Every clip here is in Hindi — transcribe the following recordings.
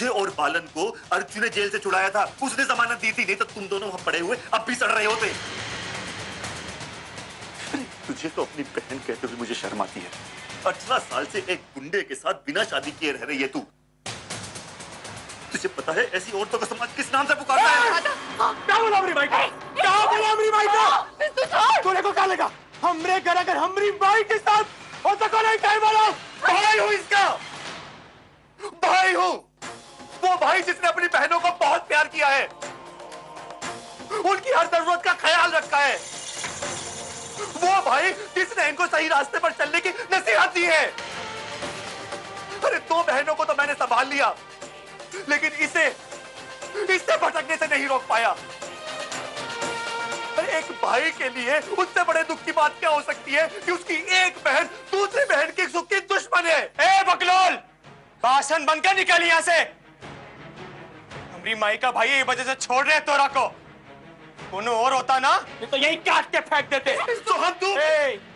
मुझे और बालन को अर्जुन ने जेल से छुड़ाया था, उसने जमानत दी थी, नहीं तो तुम दोनों वहां पड़े हुए अब भी सड़ रहे होते। तुझे तो अपनी बहन कहते हुए मुझे शर्म आती है। 18 साल से एक गुंडे के साथ बिना शादी किए रह रही है तू। तुझे पता है ऐसी औरतों का समाज किस नाम से पुकारता है? क्या बोला हमरी भाई को? क्या बोला हमरी भाई को? तूने को क्या लगा? हमरे घर अगर हमरी भाई के साथ हो तो कौन है? क्या बोला? भाई हूँ इसका, भाई हूँ। वो भाई जिसने अपनी बहनों को बहुत प्यार किया है, उनकी हर जरूरत का ख्याल रखा है। वो भाई जिसने इनको सही रास्ते पर चलने की नसीहत दी है। अरे 2 बहनों को तो मैंने संभाल लिया, लेकिन इसे भटकने से नहीं रोक पाया। अरे एक भाई के लिए उससे बड़े दुख की बात क्या हो सकती है कि उसकी एक बहन दूसरी बहन की सुख की दुश्मन है। ए बकलोल, भाषण बनकर निकल यहाँ से। हमरी माई का भाई ये वजह से छोड़ रहे तोरा को। कोनो और होता ना तो यही काट के फेंक देते। तो हम तू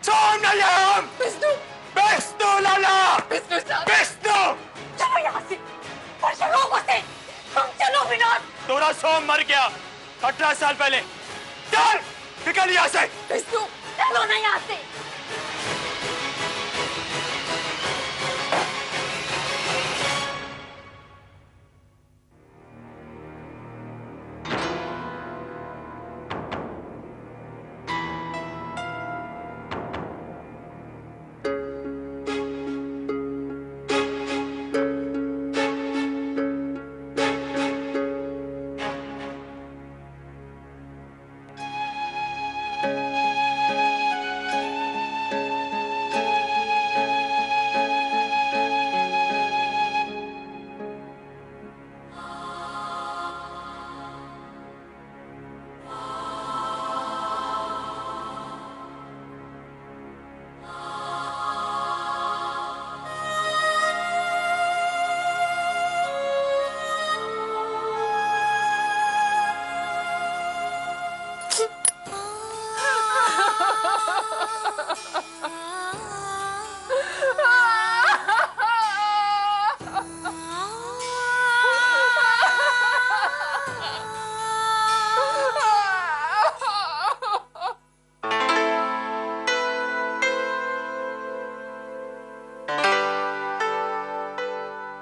छोड़ ना हम। विष्णु, विष्णु लाला, विष्णु साहब, विष्णु। चलो यहाँ से, लोगों से हम चलो विनोद। तोरा सोम मर गया 18 साल पहले। चल निकल यहाँ से। विष्णु चलो ना यहाँ से।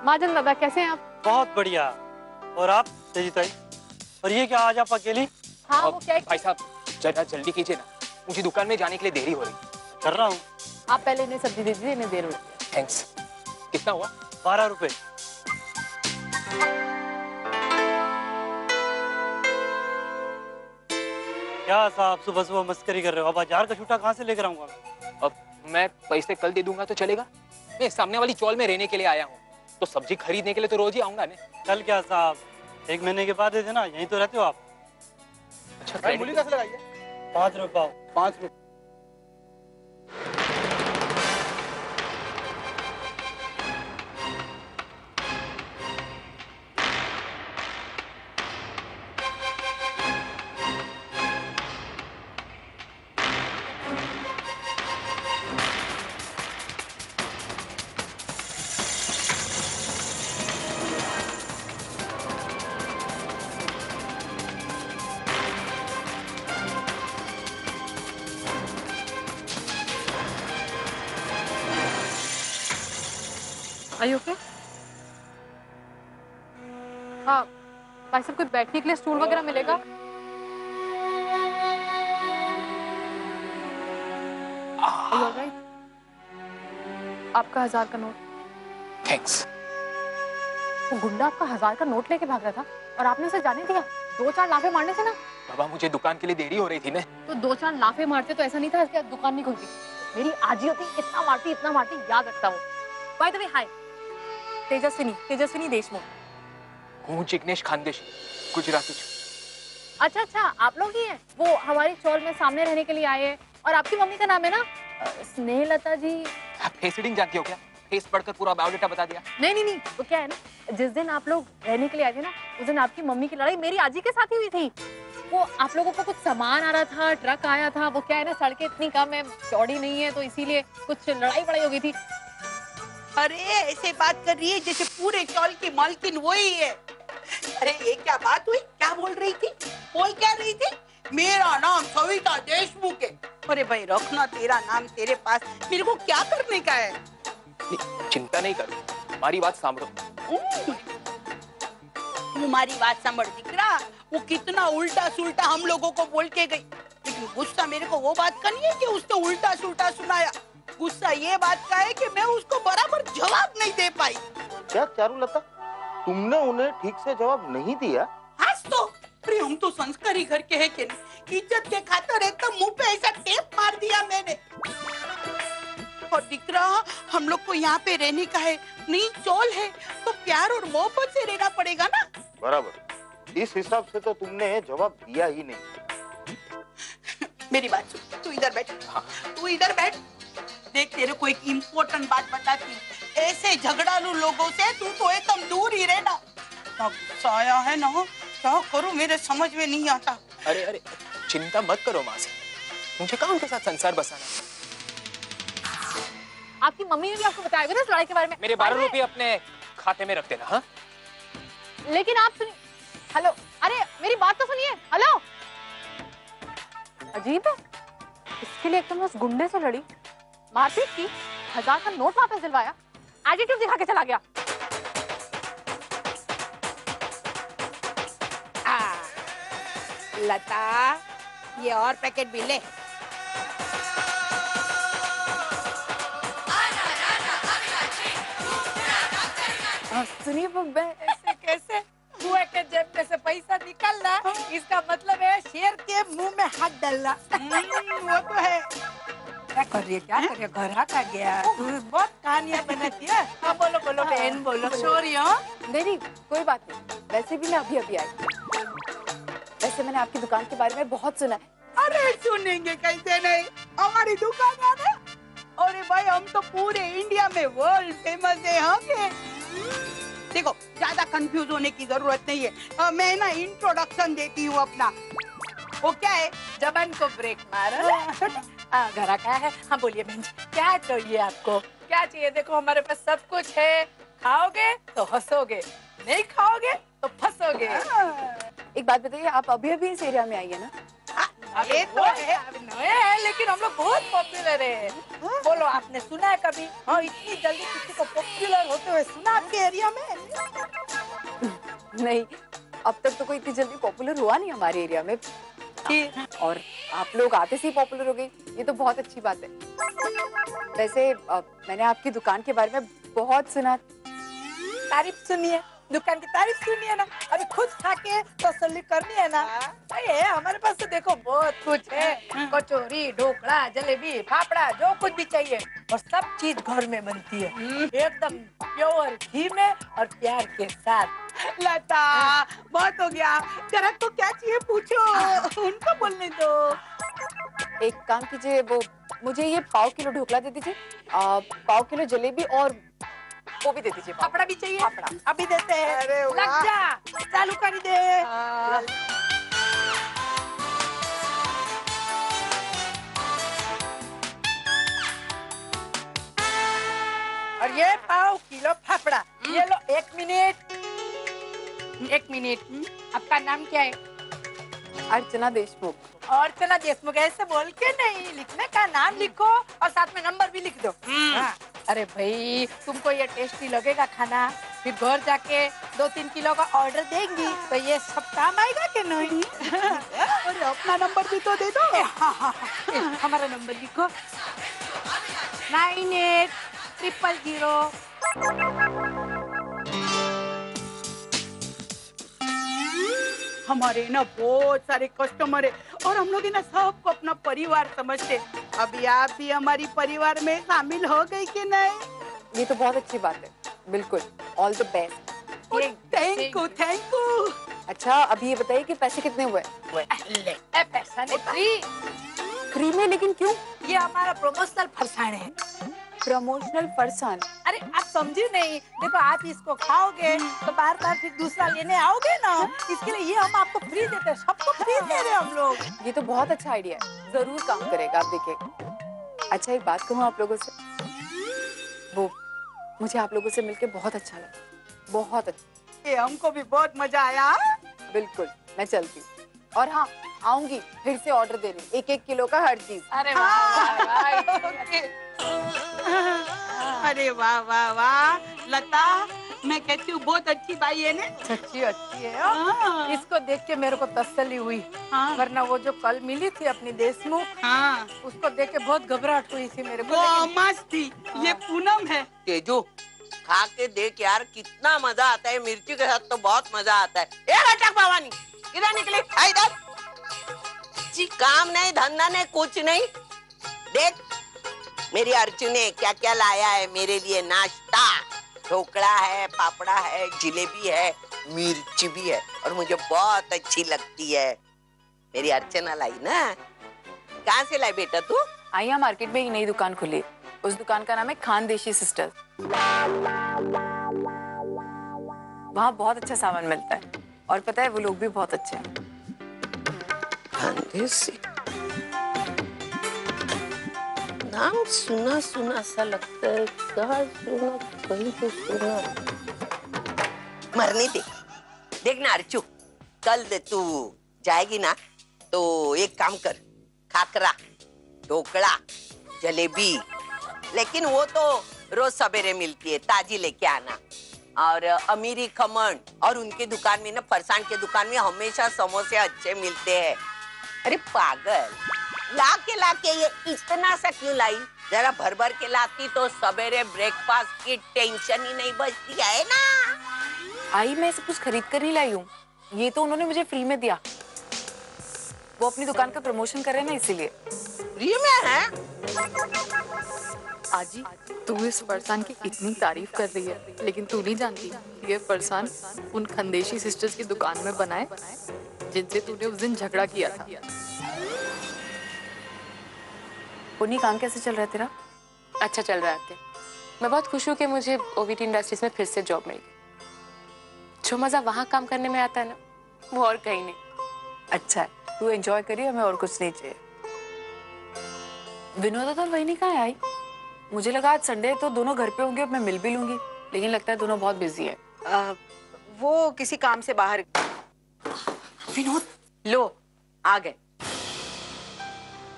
महाजन दादा कैसे हैं आप? बहुत बढ़िया। और आप तेजीताई? और ये क्या आज आप अकेली? हाँ वो क्या भाई साहब जरा जल्दी कीजिए ना, मुझे दुकान में जाने के लिए देरी हो रही। कर रहा हूँ। आप पहले इन्हें सब्जी दे दीजिए, इन्हें देर हो रही है। थैंक्स। कितना हुआ? 12 रुपए। क्या साहब सुबह सुबह मस्करी कर रहे हो? अब 1000 का छूटा कहाँ से लेकर आऊंगा? अब मैं पैसे कल दे दूंगा तो चलेगा? मैं सामने वाली चौल में रहने के लिए आया हूँ, तो सब्जी खरीदने के लिए तो रोज ही आऊंगा ना। कल क्या साहब, 1 महीने के बाद दे देना, यहीं तो रहते हो आप। अच्छा भाई मूली कैसे लगाइए? 5 रुपए पाव। 5 रुपए। Are you okay? हाँ भाई साहब, कोई बैठने के लिए स्टूल वगैरह मिलेगा? Are you all right? आपका 1000 का नोट। थैंक्स। वो गुंडा आपका 1000 का नोट लेके भाग रहा था और आपने उसे जाने दिया? 2-4 लाफे मारने थे ना? बाबा मुझे दुकान के लिए देरी हो रही थी ना। तो 2-4 लाफे मारते तो ऐसा नहीं था कि दुकान नहीं खुलती। मेरी आजी होती, इतना मारती, याद रखता वो। बाय द वे हाय, तेजस्विनी देशमुख। हूँ जिग्नेश खानदेशी, गुजराती। अच्छा आप लोग ही हैं? वो हमारी चौल में सामने रहने के लिए आए हैं। और आपकी मम्मी का नाम है ना स्नेहलता जी? आप फेस रीडिंग जानती हो क्या? फेस पढ़कर पूरा बायोडाटा बता दिया। नहीं, वो क्या है ना, जिस दिन आप लोग रहने के लिए आए थे ना, उस दिन आपकी मम्मी की लड़ाई मेरी आजी के साथ ही हुई थी। वो आप लोगों को कुछ सामान आ रहा था, ट्रक आया था, वो क्या है ना, सड़कें इतनी कम है, चौड़ी नहीं है, तो इसीलिए कुछ लड़ाई बड़ाई हो गई थी। अरे ऐसे बात कर रही है जैसे पूरे चौल की मालकिन वही है। अरे ये क्या बात हुई, क्या बोल रही थी, बोल क्या रही थी? मेरा नाम सविता देशमुख है। अरे भाई रखना तेरा नाम तेरे पास, मेरे को क्या करने का है? चिंता नहीं करो, हमारी बात सांभो। तुम्हारी बात समझ दिख रहा, वो कितना उल्टा सुल्टा हम लोगों को बोल के गई, लेकिन गुस्सा मेरे को वो बात का नहीं है कि उसने उल्टा सुल्टा सुनाया। गुस्सा ये बात का है कि मैं उसको बराबर जवाब नहीं दे पाई। क्या चारुलता, तुमने उन्हें ठीक से जवाब नहीं दिया? आज तो अरे हम तो संस्कारी घर के हैं कि नहीं, इज्जत के खातिर एकदम मुंह पे ऐसा टेप मार दिया मैंने। और दिख रहा हम लोग को यहाँ पे रहने का है, नहीं चौल है तो प्यार और मोहब्बत से रहना पड़ेगा ना। बराबर, इस हिसाब से तो तुमने जवाब दिया ही नहीं। मेरी बात सुन, तू इधर बैठ। तू इधर बैठ, देख तेरे को एक इम्पोर्टेंट बात बताती हूँ, ऐसे झगड़ालू लोगों से तू तो एकदम दूर ही रहना। गुस्सा आया है ना, क्या करूँ मेरे समझ में नहीं आता। अरे अरे चिंता मत करो मासी, मुझे कहाँ उनके साथ संसार बसाना। आपकी मम्मी ने भी आपको बताया था इस लड़ाई के बारे में? मेरे 12 रुपए अपने खाते में रख देना। हाँ लेकिन आप सुनिए, हेलो, अरे मेरी बात तो सुनिए, हेलो। अजीब है, इसके लिए एकदम उस गुंडे से लड़ी, मारपीट की, 1000 का नोट वापस दिलवाया, एटीट्यूड दिखा के चला गया। लता, ये और पैकेट भी ले। सुनिए ऐसे कैसे हुआ के जेब में से पैसा निकालना, इसका मतलब है शेर के मुंह में हाथ डालना। वो तो है। क्या कर रही है, क्या कर रही है, घर का गया तू बहुत कहानियां बनाती है। हाँ बोलो बोलो बहन बोलो। सॉरी। नहीं कोई बात नहीं, वैसे भी मैं अभी अभी आई। वैसे मैंने आपकी दुकान के बारे में बहुत सुना है। अरे सुनेंगे कैसे नहीं, हमारी दुकान है ना। अरे भाई हम तो पूरे इंडिया में वर्ल्ड फेमस है। हाँ के देखो, ज्यादा कंफ्यूज होने की जरूरत नहीं है। मैं ना इंट्रोडक्शन देती हूँ अपना। वो क्या है, जबान को ब्रेक मारो। घर का है। हाँ बोलिए बहन जी, क्या चाहिए आपको, क्या चाहिए? देखो हमारे पास सब कुछ है, खाओगे तो हंसोगे, नहीं खाओगे तो फंसोगे। एक बात बताइए, आप अभी अभी इस एरिया में आई है ना? ये तो है, नए हैं लेकिन हम लोग बहुत पॉपुलर है। बोलो आपने सुना है कभी? हाँ, इतनी जल्दी किसी को पॉपुलर होते हुए सुना आपके एरिया में? नहीं, अब तक तो कोई इतनी जल्दी पॉपुलर हुआ नहीं हमारे एरिया में। और आप लोग आते से ही पॉपुलर हो गई, ये तो बहुत अच्छी बात है। वैसे मैंने आपकी दुकान के बारे में बहुत सुना। तारीफ सुनिए, दुकान की तारीफ सुनिए ना, अभी खुद खा के तसल्ली करनी है ना। अरे हमारे पास तो देखो बहुत कुछ है, कचौरी, ढोकला, जलेबी, फाफड़ा, जो कुछ भी चाहिए, और सब चीज घर में बनती है, एकदम प्योर घी में और प्यार के साथ। लता बहुत हो गया, ग्राहक को क्या चाहिए पूछो, उनको बोलने दो। एक काम कीजिए, वो मुझे ये 1/4 किलो ढोकला दे दीजिए, 1/4 किलो जलेबी और वो भी दे दीजिए। फाफड़ा भी चाहिए? फाफड़ा अभी देते हैं। अरे लग जा, चालू कर दे। और ये 1/4 किलो फाफड़ा, ये लो। 1 मिनट, 1 मिनट। आपका नाम क्या है? अर्चना देशमुख। अर्चना देशमुख, ऐसे बोल के नहीं, लिखने का नाम लिखो और साथ में नंबर भी लिख दो। हाँ। अरे भाई, तुमको ये टेस्टी लगेगा खाना, फिर घर जाके 2-3 किलो का ऑर्डर देंगी तो ये सब काम आएगा कि नहीं? और अपना नंबर भी तो दे दो। हमारा नंबर लिखो, 980000। हमारे ना बहुत सारे कस्टमर है और हम लोग ना सबको अपना परिवार समझते। अभी आप भी हमारी परिवार में शामिल हो गई कि नहीं? ये तो बहुत अच्छी बात है, बिल्कुल। All the best. Thank you, thank you. अच्छा, अभी ये बताइए कि पैसे कितने हुए? पैसा नहीं, फ्री में, लेकिन क्यों? ये हमारा प्रमोशनल फरसाण है। प्रमोशनल फरसान? अरे आप समझे नहीं, देखो आप इसको खाओगे तो बार बार फिर दूसरा लेने आओगे ना, इसके लिए ये हम आपको फ्री देते हैं, सबको फ्री दे रहे हैं हम लोग। ये तो बहुत अच्छा आइडिया है, जरूर काम करेगा, आप देखिए। अच्छा, एक बात कहूँ आप लोगों से, वो मुझे आप लोगों से मिलके बहुत अच्छा लगा, बहुत अच्छा। ये हमको भी बहुत मजा आया। बिल्कुल, मैं चलती हूँ। और हाँ, आऊंगी फिर से ऑर्डर देने, 1-1 किलो का हर चीज। अरे वाह अरे वाह वाह वाह लता, मैं कहती हूँ बहुत अच्छी बाई है ना। सच्ची अच्छी है हाँ। हाँ। इसको देख के मेरे को तसल्ली हुई। हाँ। वरना वो जो कल मिली थी अपनी देशमुख, हाँ। उसको देख के बहुत घबराहट हुई थी मेरे को। वो लेकिन मस्त थी। ये पूनम है। तेजू, खा के देख यार, कितना मजा आता है। मिर्ची के साथ तो बहुत मजा आता है। ए रटक भवानी, इधर निकली, आ इधर। जी काम नहीं, धंधा नहीं, कुछ नहीं। देख मेरी अर्जुन ने क्या क्या लाया है मेरे लिए नाश्ता। ढोकला है, पापड़ा है, जिलेबी है, मिर्ची भी है और मुझे बहुत अच्छी लगती है। मेरी अर्चना लाई ना। कहाँ से लाई बेटा तू? आइया मार्केट में एक नई दुकान खुली, उस दुकान का नाम है खानदेशी सिस्टर्स। वहाँ बहुत अच्छा सामान मिलता है और पता है वो लोग भी बहुत अच्छे हैं। खानदेशी नाम सुना सुना सा लगता है। कहाँ सुना, कहीं तो सुना। मरने दे। देखना अर्चू, कल तू जाएगी ना तो एक काम कर, खाकरा, ढोकला, जलेबी, लेकिन वो तो रोज सवेरे मिलती है, ताजी लेके आना। और अमीरी खमण, और उनके दुकान में ना, फरसान के दुकान में हमेशा समोसे अच्छे मिलते हैं। अरे पागल, ला के ये इतना सा क्यों लाई? जरा भर भर के लाती तो सवेरे ब्रेकफास्ट की टेंशन ही नहीं बचती है ना। आई मैं सब कुछ खरीद कर ही लाई हूँ, ये तो उन्होंने मुझे फ्री में दिया। वो अपनी दुकान का प्रमोशन कर रहे हैं ना, इसीलिए। फ्री में है? आजी, तू इस फरसान की इतनी तारीफ कर रही है, लेकिन तू नहीं जानती ये फरसान उन खानदेशी सिस्टर्स की दुकान में बनाए जिनसे तूने उस दिन झगड़ा किया था। पुनी, काम कैसे चल रहा है तेरा? अच्छा चल रहा है। मैं बहुत खुश हूँ कि मुझे ओवीटी इंडस्ट्रीज में फिर से जॉब मिल गई। जो मजा वहाँ काम करने में आता है ना, वो और कहीं नहीं। अच्छा है, तू एंजॉय करिए, हमें और कुछ नहीं चाहिए। विनोदा तो वही नहीं कहाँ आई? मुझे लगा आज संडे है तो दोनों घर पे होंगे, अब मैं मिल भी लूंगी, लेकिन लगता है दोनों बहुत बिजी है। वो किसी काम से बाहर। विनोद, लो आ गए।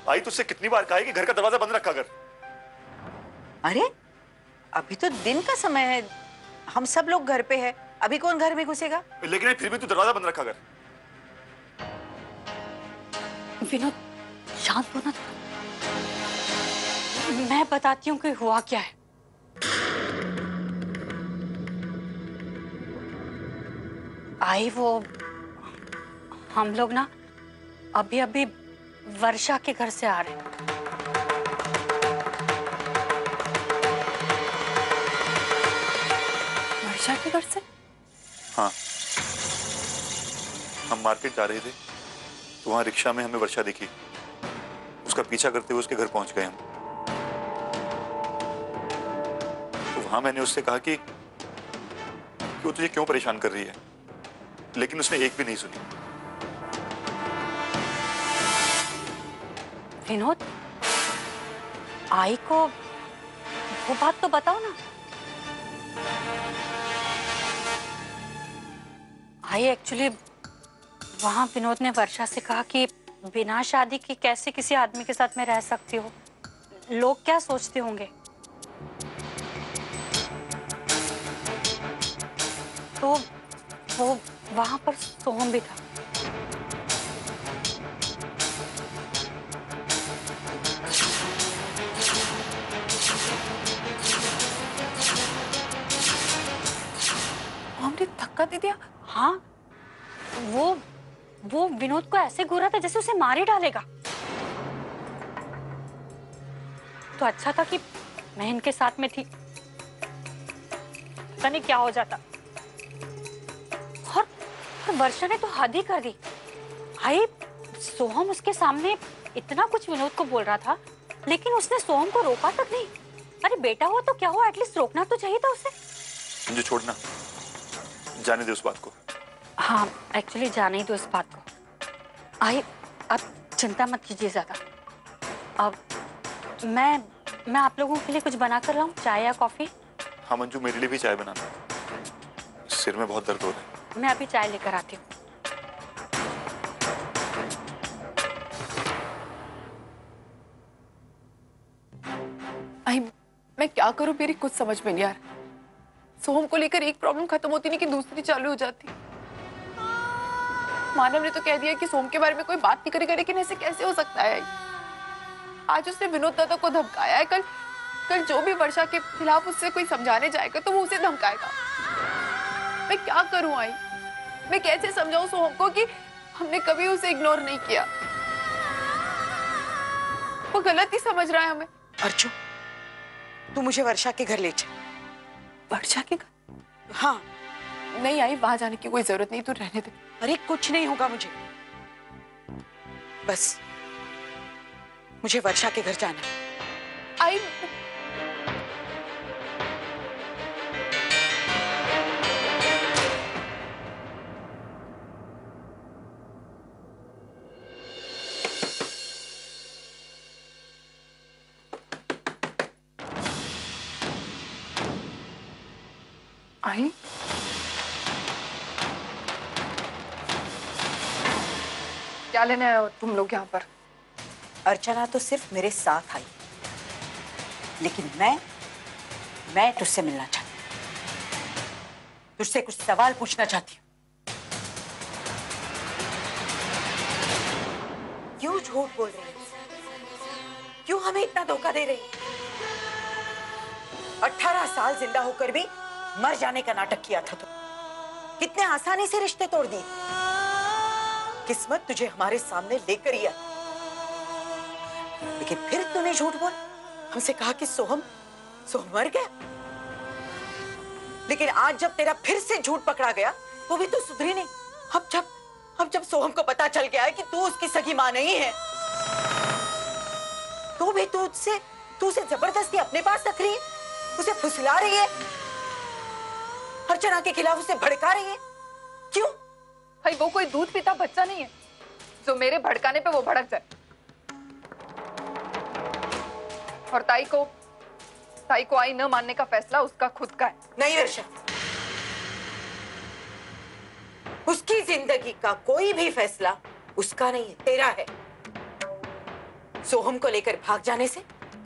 भाई तुझसे कितनी बार कहा है कि घर का दरवाजा बंद रखा कर। अरे अभी तो दिन का समय है, हम सब लोग घर पे हैं, अभी कौन घर में घुसेगा? लेकिन फिर भी तू दरवाजा बंद रखा कर। विनोद शांत हो ना, मैं बताती हूँ कि हुआ क्या है। आई वो हम लोग ना अभी अभी वर्षा के घर से आ रहे हैं। वर्षा के घर से? हाँ, हम मार्केट जा रहे थे तो वहां रिक्शा में हमें वर्षा दिखी। उसका पीछा करते हुए उसके घर पहुंच गए हम। तो वहां मैंने उससे कहा कि वो तुझे क्यों परेशान कर रही है, लेकिन उसने एक भी नहीं सुनी। विनोद, आई को वो बात तो बताओ ना। आई एक्चुअली वहां विनोद ने वर्षा से कहा कि बिना शादी के कैसे किसी आदमी के साथ में रह सकती हो, लोग क्या सोचते होंगे। तो वो वहां पर सोहम भी था। हमने धक्का दे दिया? हाँ, वो विनोद को ऐसे घूरा था जैसे उसे मार ही डालेगा। तो अच्छा था कि मैं इनके साथ में थी, पता नहीं क्या हो जाता। और वर्षा ने तो हद ही कर दी। भाई सोहम उसके सामने इतना कुछ विनोद को बोल रहा था, लेकिन उसने सोहम को रोका तक नहीं। अरे बेटा हुआ तो क्या हुआ, एटलीस्ट रोकना तो चाहिए था उसे। मुझे छोड़ना, जाने दे उस बात को। हाँ एक्चुअली जाने ही दो इस बात को। आई अब चिंता मत कीजिए ज्यादा। अब मैं आप लोगों के लिए कुछ बना कर लाऊं, चाय या कॉफी? हाँ मंजू, मेरे लिए भी चाय बनाना। सिर में बहुत दर्द हो रहा है। मैं अभी चाय लेकर आती हूँ। आई मैं क्या करूं, मेरी कुछ समझ में नहीं आ रहा। सोहम को लेकर एक प्रॉब्लम खत्म होती नहीं कि दूसरी चालू हो जाती। मानव ने तो कह दिया कि सोहम के बारे में कोई बात नहीं करेगा, लेकिन ऐसे कैसे हो सकता है? आज उसने विनोद दादा को धमकाया है, कल जो भी वर्षा के खिलाफ उससे कोई समझाने जाएगा तो वो उसे धमकाएगा। मैं क्या करूं आई? मैं कैसे समझाऊं सोहम को कि हमने कभी उसे इग्नोर नहीं किया? वो गलत ही समझ रहा है हमें। अर्चू, तू मुझे वर्षा के घर ले चल। वर्षा के घर? हाँ। नहीं आई, वहां जाने की कोई जरूरत नहीं, तू रहने दे। अरे कुछ नहीं होगा मुझे, बस मुझे वर्षा के घर जाना है। आई आई क्या लेने आए हो तुम लोग यहाँ पर? अर्चना तो सिर्फ मेरे साथ आई, लेकिन मैं तुझसे मिलना चाहती हूँ, तुझसे कुछ सवाल पूछना चाहती हूँ। क्यों झूठ बोल रही है? क्यों हमें इतना धोखा दे रही है? 18 साल जिंदा होकर भी मर जाने का नाटक किया था तो कितने आसानी से रिश्ते तोड़ दिए। किस्मत तुझे हमारे सामने लेकर ही आई, लेकिन फिर तूने झूठ बोल हमसे कहा कि सोहम मर गया। लेकिन आज जब तेरा फिर से झूठ पकड़ा गया तो भी तू सुधरी नहीं। अब जब सोहम को पता चल गया है कि तू उसकी सगी मां नहीं है, तो भी तू उसे जबरदस्ती अपने पास रख रही है, उसे फुसला रही है, अर्चना के खिलाफ उसे भड़का रही है। क्यों? भाई वो कोई दूध पीता बच्चा नहीं है जो मेरे भड़काने पे वो भड़क जाए। और ताई को आई न मानने का फैसला उसका खुद का है। नहीं वर्षा, उसकी जिंदगी का कोई भी फैसला उसका नहीं है, तेरा है। सोहम को लेकर भाग जाने से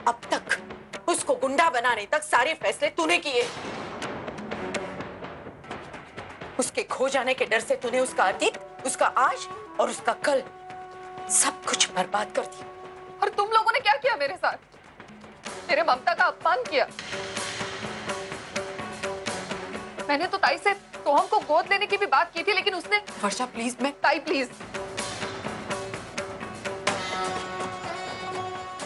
अब तक उसको गुंडा बनाने तक सारे फैसले तूने किए। उसके खो जाने के डर से तूने उसका अतीत, उसका आज और उसका कल सब कुछ बर्बाद कर दिया। और तुम लोगों ने क्या किया मेरे साथ? मेरे ममता का अपमान किया। मैंने तो ताई से सोहम को गोद लेने की भी बात की थी, लेकिन उसने वर्षा प्लीज, ताई प्लीज,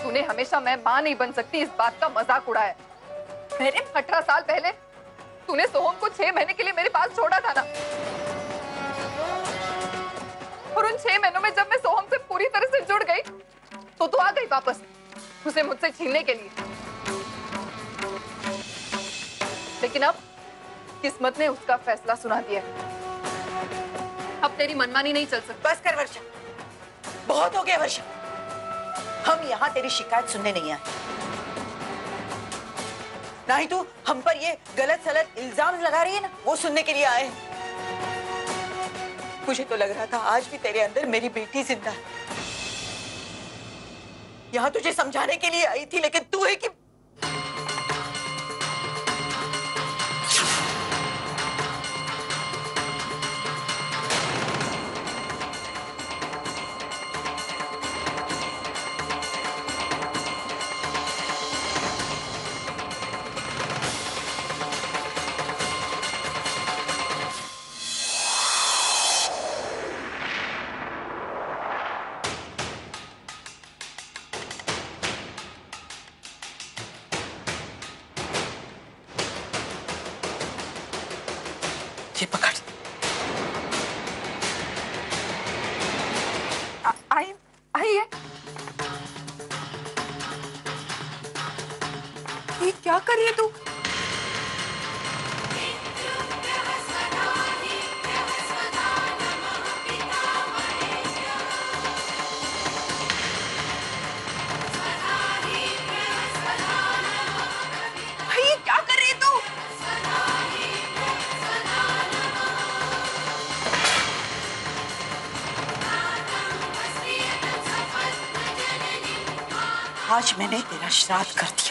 तूने हमेशा मैं मां नहीं बन सकती इस बात का मजाक उड़ाया। मैंने 18 साल पहले तूने सोहम को 6 महीने के लिए मेरे पास छोड़ा था ना, और उन 6 महीनों में जब मैं सोहम से पूरी तरह से जुड़ गई तो तू आ गई वापस उसे मुझसे छीनने के लिए। लेकिन अब किस्मत ने उसका फैसला सुना दिया। अब तेरी मनमानी नहीं चल सकती। बस कर वर्षा, बहुत हो गया वर्षा। हम यहाँ तेरी शिकायत सुनने नहीं आए, ना ही तू हम पर ये गलत सलत इल्जाम लगा रही है ना, वो सुनने के लिए आए। मुझे तो लग रहा था आज भी तेरे अंदर मेरी बेटी जिंदा है। यहाँ तुझे समझाने के लिए आई थी, लेकिन तू है कि ये पकड़। आई है। ये क्या कर रही है तू? ये क्या कर रही है तू? आज मैंने तेरा श्राद्ध कर दिया।